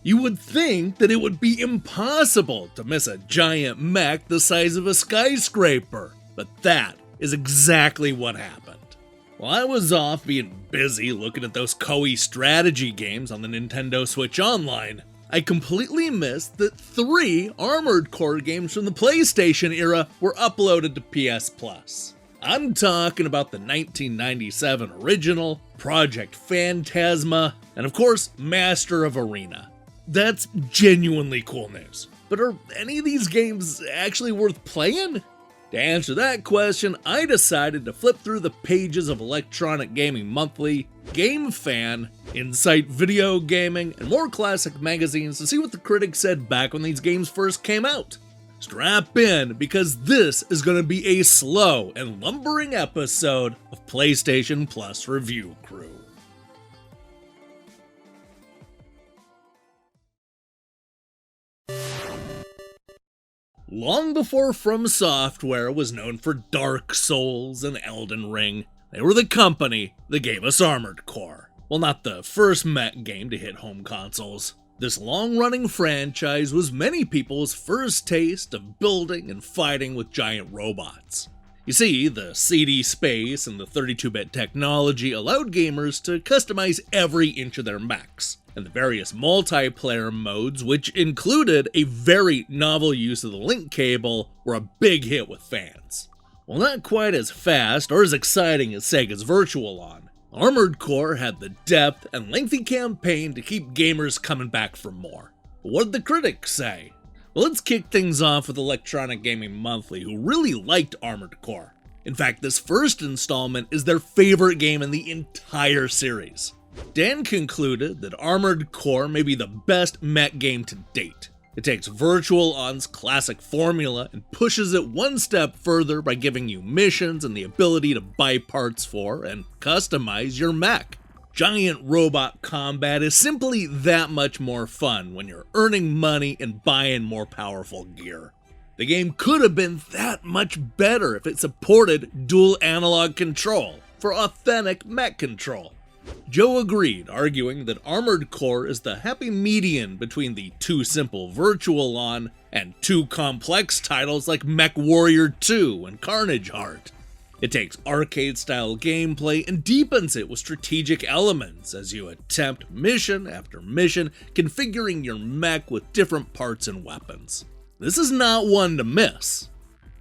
You would think that it would be impossible to miss a giant mech the size of a skyscraper, but that is exactly what happened. While I was off being busy looking at those Koei strategy games on the Nintendo Switch Online, I completely missed that 3 Armored Core games from the PlayStation era were uploaded to PS Plus. I'm talking about the 1997 original, Project Phantasma, and of course, Master of Arena. That's genuinely cool news. But are any of these games actually worth playing? To answer that question, I decided to flip through the pages of Electronic Gaming Monthly, Game Fan, Incite Video Gaming, and more classic magazines to see what the critics said back when these games first came out. Strap in, because this is going to be a slow and lumbering episode of PlayStation Plus Review Crew. Long before From Software was known for Dark Souls and Elden Ring, they were the company that gave us Armored Core. Well, not the first mech game to hit home consoles. This long-running franchise was many people's first taste of building and fighting with giant robots. You see, the CD space and the 32-bit technology allowed gamers to customize every inch of their mechs, and the various multiplayer modes, which included a very novel use of the link cable, were a big hit with fans. While not quite as fast or as exciting as Sega's Virtual On, Armored Core had the depth and lengthy campaign to keep gamers coming back for more. But what did the critics say? Well, let's kick things off with Electronic Gaming Monthly, who really liked Armored Core. In fact, this first installment is their favorite game in the entire series. Dan concluded that Armored Core may be the best mech game to date. It takes Virtual On's classic formula and pushes it one step further by giving you missions and the ability to buy parts for and customize your mech. Giant robot combat is simply that much more fun when you're earning money and buying more powerful gear. The game could have been that much better if it supported dual analog control for authentic mech control. Joe agreed, arguing that Armored Core is the happy median between the too simple Virtual On and too complex titles like Mech Warrior 2 and Carnage Heart. It takes arcade-style gameplay and deepens it with strategic elements as you attempt mission after mission, configuring your mech with different parts and weapons. This is not one to miss.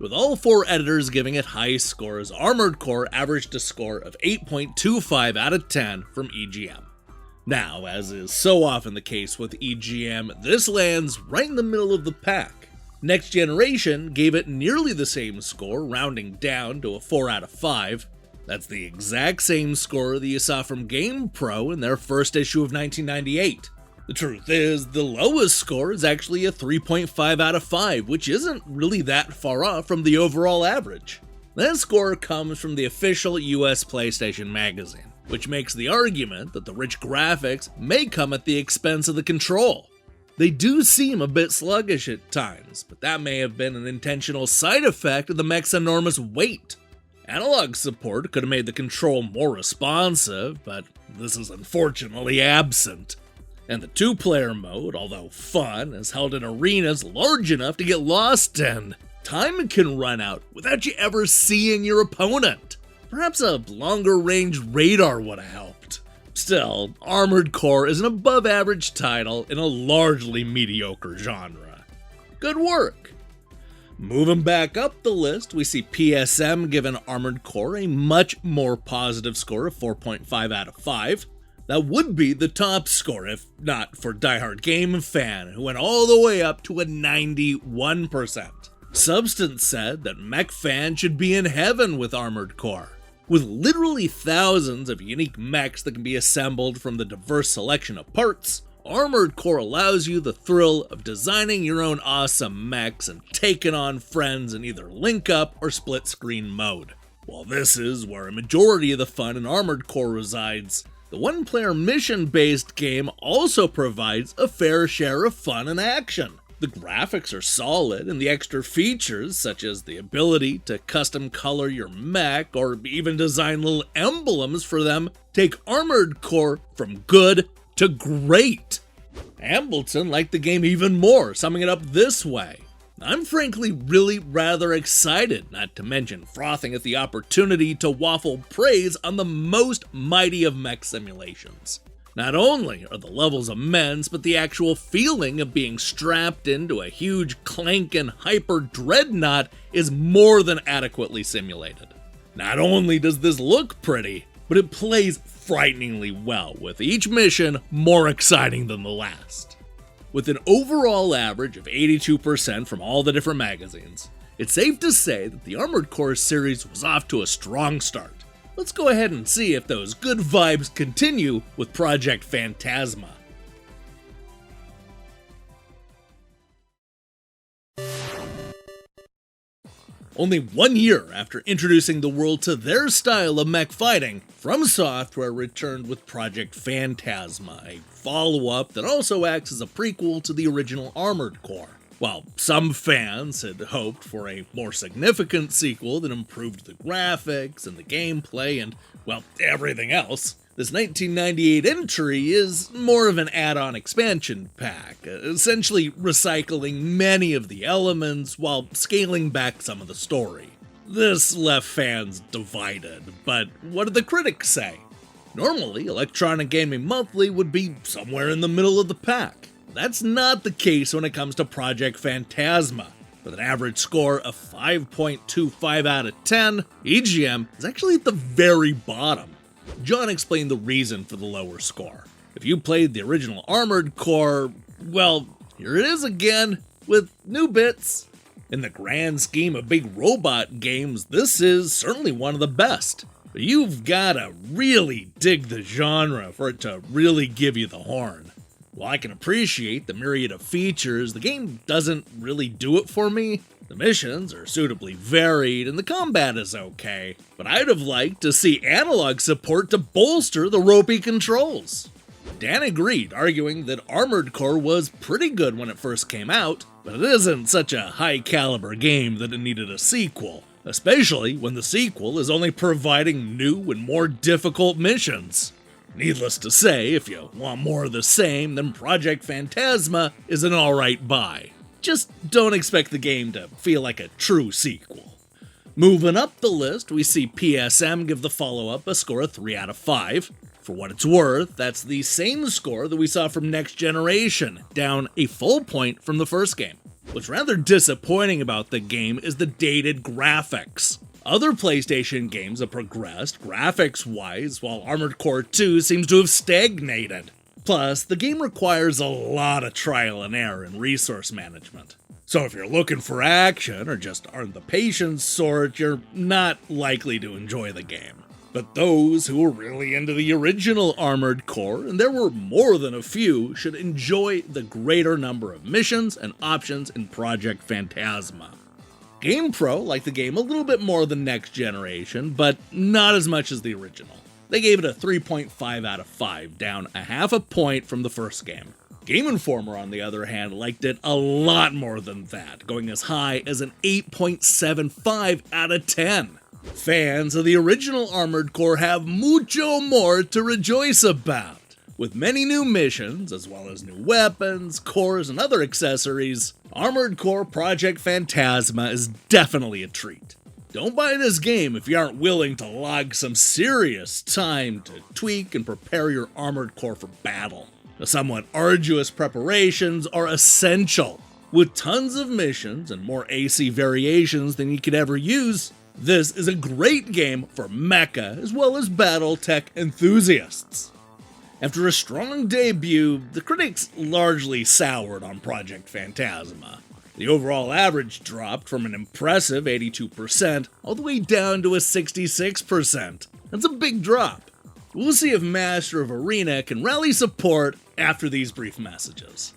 With all 4 editors giving it high scores, Armored Core averaged a score of 8.25 out of 10 from EGM. Now, as is so often the case with EGM, this lands right in the middle of the pack. Next Generation gave it nearly the same score, rounding down to a 4 out of 5. That's the exact same score that you saw from GamePro in their first issue of 1998. The truth is, the lowest score is actually a 3.5 out of 5, which isn't really that far off from the overall average. That score comes from the official US PlayStation magazine, which makes the argument that the rich graphics may come at the expense of the control. They do seem a bit sluggish at times, but that may have been an intentional side effect of the mech's enormous weight. Analog support could have made the control more responsive, but this is unfortunately absent. And the 2-player mode, although fun, is held in arenas large enough to get lost in. Time can run out without you ever seeing your opponent. Perhaps a longer range radar would have helped. Still, Armored Core is an above-average title in a largely mediocre genre. Good work! Moving back up the list, we see PSM giving Armored Core a much more positive score of 4.5 out of 5. That would be the top score if not for Die Hard Game Fan, who went all the way up to a 91%. Substance said that Mech Fan should be in heaven with Armored Core. With literally thousands of unique mechs that can be assembled from the diverse selection of parts, Armored Core allows you the thrill of designing your own awesome mechs and taking on friends in either link-up or split-screen mode. While this is where a majority of the fun in Armored Core resides, the one-player mission-based game also provides a fair share of fun and action. The graphics are solid, and the extra features, such as the ability to custom color your mech or even design little emblems for them, take Armored Core from good to great. Ambleton liked the game even more, summing it up this way: "I'm frankly really rather excited, not to mention frothing at the opportunity to waffle praise on the most mighty of mech simulations. Not only are the levels immense, but the actual feeling of being strapped into a huge clankin' hyper dreadnought is more than adequately simulated. Not only does this look pretty, but it plays frighteningly well, with each mission more exciting than the last." With an overall average of 82% from all the different magazines, it's safe to say that the Armored Core series was off to a strong start. Let's go ahead and see if those good vibes continue with Project Phantasma. Only 1 year after introducing the world to their style of mech fighting, From Software returned with Project Phantasma, a follow-up that also acts as a prequel to the original Armored Core. While some fans had hoped for a more significant sequel that improved the graphics and the gameplay and, well, everything else, this 1998 entry is more of an add-on expansion pack, essentially recycling many of the elements while scaling back some of the story. This left fans divided, but what did the critics say? Normally, Electronic Gaming Monthly would be somewhere in the middle of the pack. That's not the case when it comes to Project Phantasma. With an average score of 5.25 out of 10, EGM is actually at the very bottom. John explained the reason for the lower score. If you played the original Armored Core, well, here it is again, with new bits. In the grand scheme of big robot games, this is certainly one of the best. But you've gotta really dig the genre for it to really give you the horn. While I can appreciate the myriad of features, the game doesn't really do it for me. The missions are suitably varied and the combat is okay, but I'd have liked to see analog support to bolster the ropey controls. Dan agreed, arguing that Armored Core was pretty good when it first came out, but it isn't such a high-caliber game that it needed a sequel, especially when the sequel is only providing new and more difficult missions. Needless to say, if you want more of the same, then Project Phantasma is an alright buy. Just don't expect the game to feel like a true sequel. Moving up the list, we see PSM give the follow-up a score of 3 out of 5. For what it's worth, that's the same score that we saw from Next Generation, down a full point from the first game. What's rather disappointing about the game is the dated graphics. Other PlayStation games have progressed graphics-wise, while Armored Core 2 seems to have stagnated. Plus, the game requires a lot of trial and error and resource management. So if you're looking for action, or just aren't the patience sort, you're not likely to enjoy the game. But those who are really into the original Armored Core, and there were more than a few, should enjoy the greater number of missions and options in Project Phantasma. GamePro liked the game a little bit more than Next Generation, but not as much as the original. They gave it a 3.5 out of 5, down a half a point from the first game. Game Informer, on the other hand, liked it a lot more than that, going as high as an 8.75 out of 10. Fans of the original Armored Core have mucho more to rejoice about. With many new missions, as well as new weapons, cores, and other accessories, Armored Core Project Phantasma is definitely a treat. Don't buy this game if you aren't willing to log some serious time to tweak and prepare your Armored Core for battle. The somewhat arduous preparations are essential. With tons of missions and more AC variations than you could ever use, this is a great game for mecha as well as BattleTech enthusiasts. After a strong debut, the critics largely soured on Project Phantasma. The overall average dropped from an impressive 82% all the way down to a 66%. That's a big drop. We'll see if Master of Arena can rally support after these brief messages.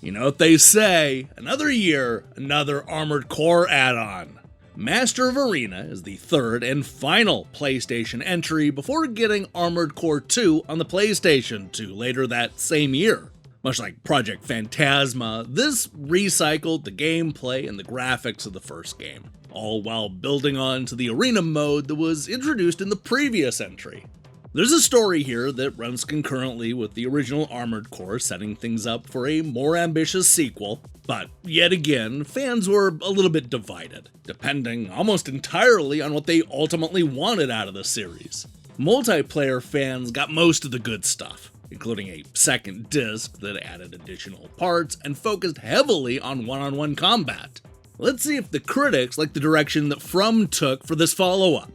You know what they say, another year, another Armored Core add-on. Master of Arena is the third and final PlayStation entry before getting Armored Core 2 on the PlayStation 2 later that same year. Much like Project Phantasma, this recycled the gameplay and the graphics of the first game, all while building on to the arena mode that was introduced in the previous entry. There's a story here that runs concurrently with the original Armored Core, setting things up for a more ambitious sequel, but yet again, fans were a little bit divided, depending almost entirely on what they ultimately wanted out of the series. Multiplayer fans got most of the good stuff, including a second disc that added additional parts and focused heavily on one-on-one combat. Let's see if the critics like the direction that From took for this follow-up.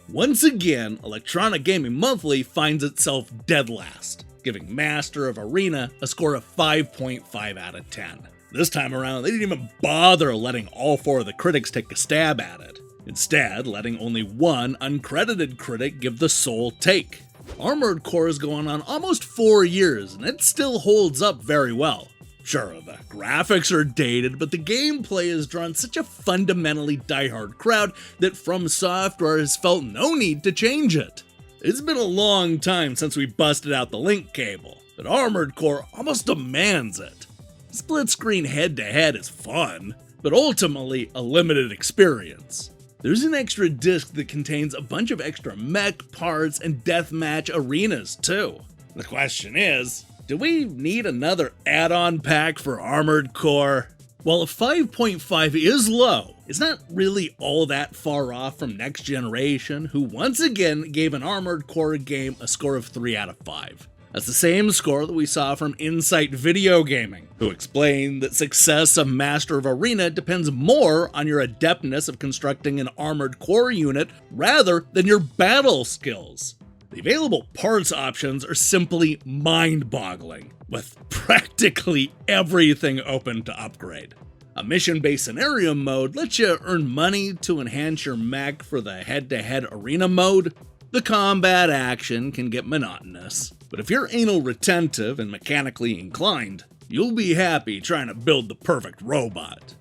Once again, Electronic Gaming Monthly finds itself dead last, giving Master of Arena a score of 5.5 out of 10. This time around, they didn't even bother letting all 4 of the critics take a stab at it, instead letting only one uncredited critic give the sole take. Armored Core is going on almost 4 years, and it still holds up very well. Sure, the graphics are dated, but the gameplay has drawn such a fundamentally diehard crowd that From Software has felt no need to change it. It's been a long time since we busted out the link cable, but Armored Core almost demands it. Split-screen head-to-head is fun, but ultimately a limited experience. There's an extra disc that contains a bunch of extra mech parts and deathmatch arenas too. The question is, do we need another add-on pack for Armored Core? While a 5.5 is low, it's not really all that far off from Next Generation, who once again gave an Armored Core game a score of 3 out of 5. That's the same score that we saw from Incite Video Gaming, who explained that success of Master of Arena depends more on your adeptness of constructing an Armored Core unit rather than your battle skills. The available parts options are simply mind-boggling, with practically everything open to upgrade. A mission-based scenario mode lets you earn money to enhance your mech for the head-to-head arena mode. The combat action can get monotonous, but if you're anal retentive and mechanically inclined, you'll be happy trying to build the perfect robot.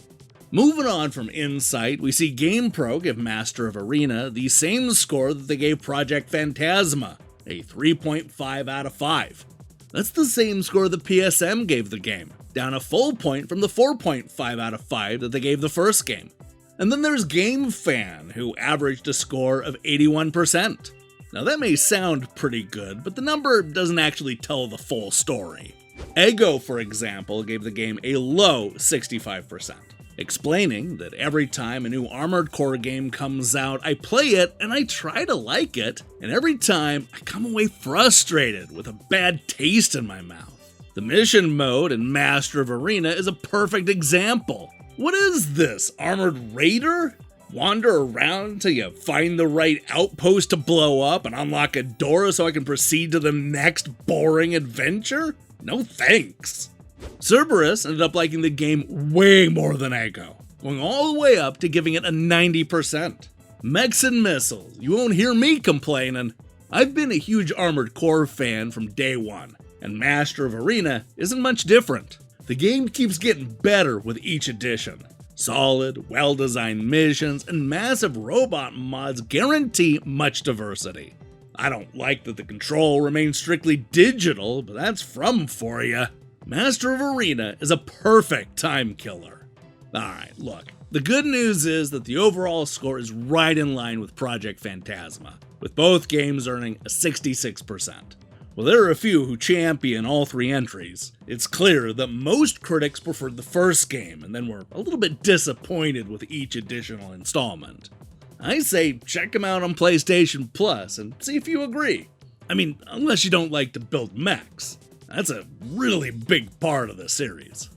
Moving on from Incite, we see GamePro give Master of Arena the same score that they gave Project Phantasma, a 3.5 out of 5. That's the same score that PSM gave the game, down a full point from the 4.5 out of 5 that they gave the first game. And then there's GameFan, who averaged a score of 81%. Now that may sound pretty good, but the number doesn't actually tell the full story. Ego, for example, gave the game a low 65%. Explaining that every time a new Armored Core game comes out, I play it and I try to like it, and every time I come away frustrated with a bad taste in my mouth. The mission mode in Master of Arena is a perfect example. What is this, Armored Raider? Wander around till you find the right outpost to blow up and unlock a door so I can proceed to the next boring adventure? No thanks. Cerberus ended up liking the game way more than Ego, going all the way up to giving it a 90%. Mechs and missiles, you won't hear me complaining. I've been a huge Armored Core fan from day one, and Master of Arena isn't much different. The game keeps getting better with each edition. Solid, well-designed missions and massive robot mods guarantee much diversity. I don't like that the control remains strictly digital, but that's From for you. Master of Arena is a perfect time killer. Alright, look, the good news is that the overall score is right in line with Project Phantasma, with both games earning a 66%. While there are a few who champion all 3 entries, it's clear that most critics preferred the first game and then were a little bit disappointed with each additional installment. I say check them out on PlayStation Plus and see if you agree. I mean, unless you don't like to build mechs. That's a really big part of the series.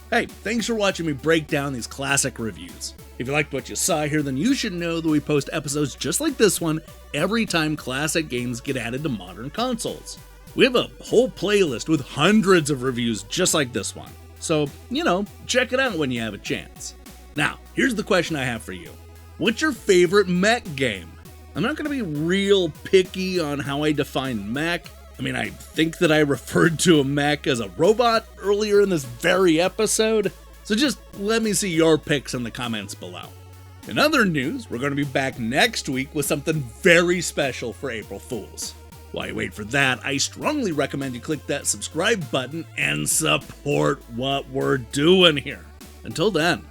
Hey, thanks for watching me break down these classic reviews. If you liked what you saw here, then you should know that we post episodes just like this one every time classic games get added to modern consoles. We have a whole playlist with hundreds of reviews just like this one. So, check it out when you have a chance. Now, here's the question I have for you. What's your favorite mech game? I'm not going to be real picky on how I define mech. I mean, I think that I referred to a mech as a robot earlier in this very episode, so just let me see your picks in the comments below. In other news, we're going to be back next week with something very special for April Fools. While you wait for that, I strongly recommend you click that subscribe button and support what we're doing here. Until then,